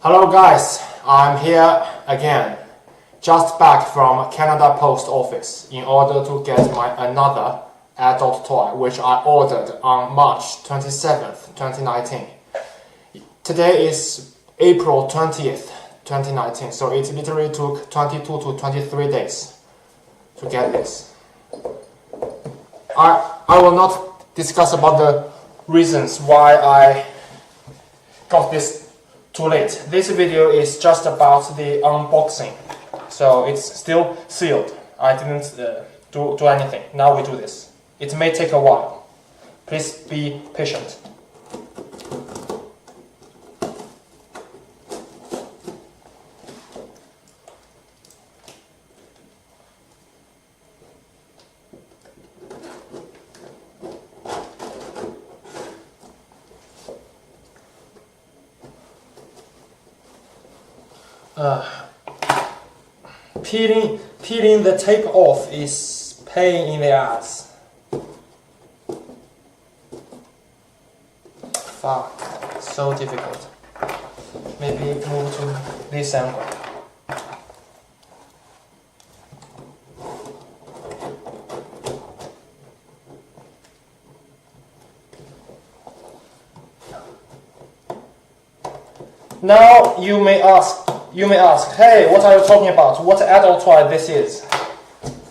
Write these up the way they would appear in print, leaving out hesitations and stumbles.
Hello guys, I'm here again, just back from Canada Post Office in order to get my another adult toy which I ordered on March 27th, 2019. Today is April 20th, 2019, so it literally took 22 to 23 days to get this. I will not discuss about the reasons why I got this too late. This video is just about the unboxing, so it's still sealed. I didn't do anything. Now we do this. It may take a while. Please be patient. Peeling the tape off is pain in the ass. Fuck, so difficult. Maybe move to this angle. Now you may ask, hey, what are you talking about? What adult toy this is?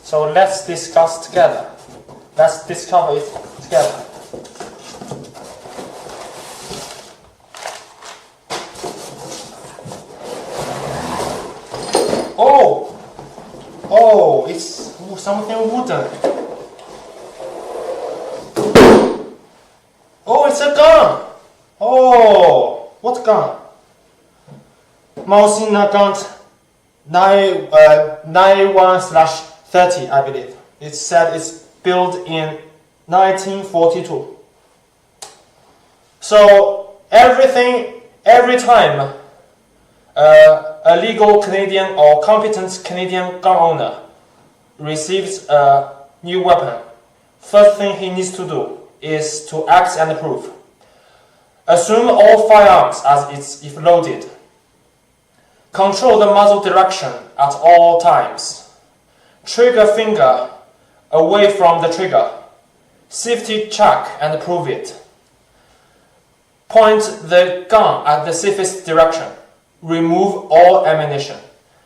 So let's discuss together. Let's discover it together. Oh, it's something wooden. Oh, it's a gun. Oh, what gun? Muzzle gun 91/30, I believe. It said it's built in 1942. So every time a legal Canadian or competent Canadian gun owner receives a new weapon, first thing he needs to do is to act and prove. Assume all firearms as if loaded. Control the muzzle direction at all times. Trigger finger away from the trigger. Safety check and prove it. Point the gun at the safest direction. Remove all ammunition.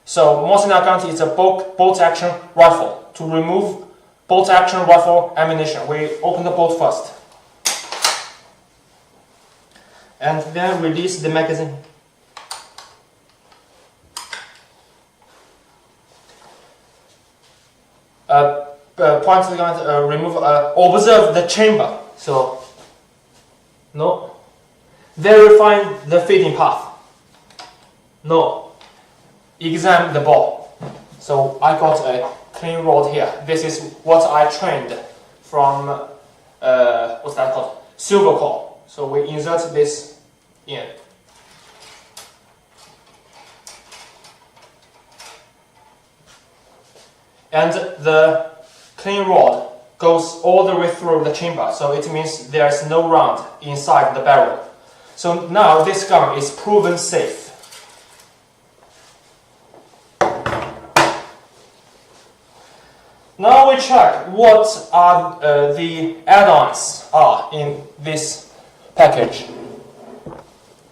So muzzle gun is a bolt action rifle. To remove bolt action rifle ammunition, we open the bolt first. And then release the magazine. Point the gun, remove, observe the chamber. So, no. Verify the feeding path. No. Examine the ball. So, I got a clean rod here. This is what I trained from, what's that called? Silver core. So, we insert this in. And the clean rod goes all the way through the chamber, so it means there is no round inside the barrel. So now this gun is proven safe. Now we check what are the add-ons are in this package.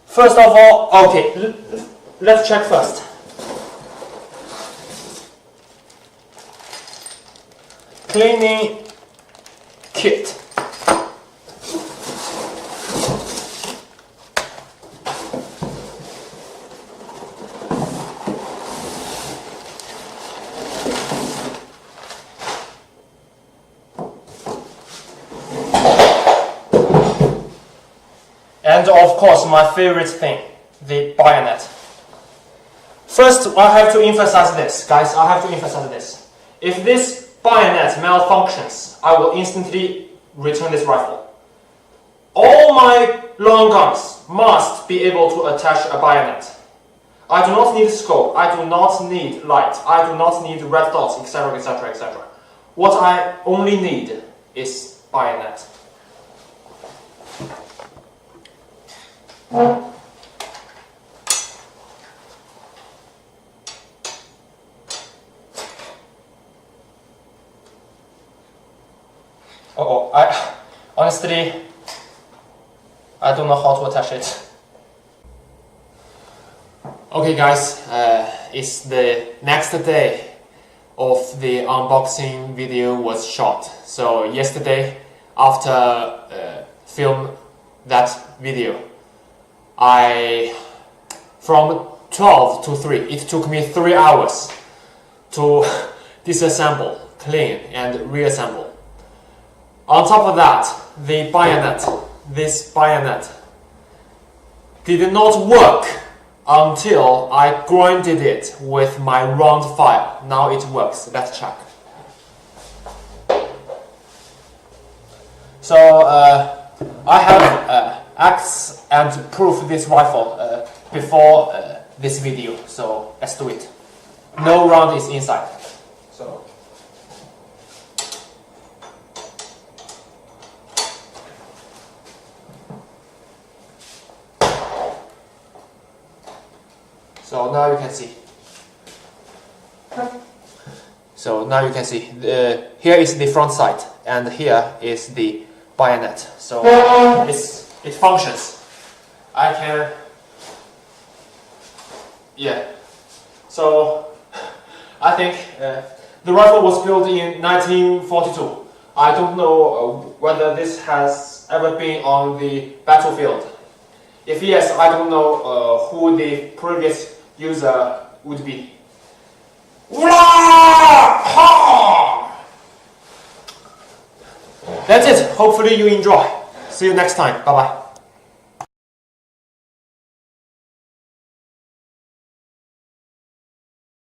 First of all, okay, let's check first. Cleaning kit. And of course, my favorite thing, the bayonet. First, I have to emphasize this, guys. I have to emphasize this. If this bayonet malfunctions, I will instantly return this rifle. All my long guns must be able to attach a bayonet. I do not need scope, I do not need light, I do not need red dots, etc, etc, etc. What I only need is bayonet. I honestly, I don't know how to attach it. Okay guys, it's the next day of the unboxing video was shot. So yesterday, after film that video, from 12 to 3, it took me 3 hours to disassemble, clean and reassemble. On top of that, the bayonet, this bayonet, did not work until I grinded it with my round file. Now it works. Let's check. So I have acts and proof this rifle before this video. So let's do it. No round is inside. So now you can see. So now you can see. Here is the front sight, and here is the bayonet. So it functions. I can. Yeah. So I think the rifle was built in 1942. I don't know whether this has ever been on the battlefield. If yes, I don't know who the previous user would be. That's it. Hopefully you enjoy. See you next time. Bye bye.